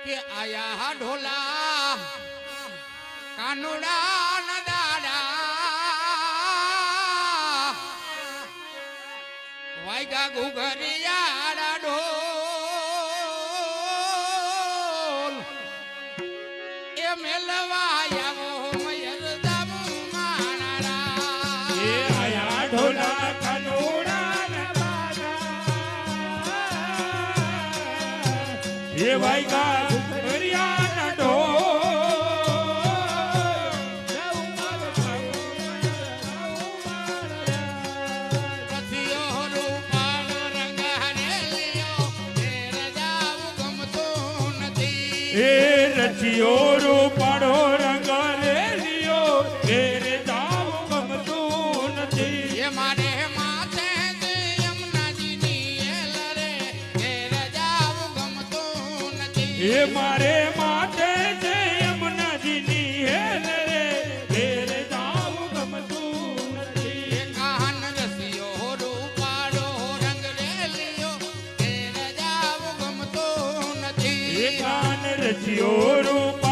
કે આયા ઢોલા કાનુડા ના દાડા વાયગા ઘુઘરિયા ઢોલ એ મેલવાયા મયર દામુ માણારા એ આયા ઢોલા કાનુડા ના દાડા એ વાયગા ઘુઘરિયા ઢોલ રચિયો રૂપાળો રંગ રેલિયો ઘેરે જાવું ગમતું નથી એ મારે માથે યમુનાજીની એલ રે ઘેરે જાવું ગમતું નથી એ મારે માથે છે યમુનાજીની હેલ રે ઘેરે જાવું ગમતું નથી એ કાન રસિયો રૂપાળો રંગ રેલિયો ઘેરે જાવું ગમતું નથી એ કાન રચિયો રૂપ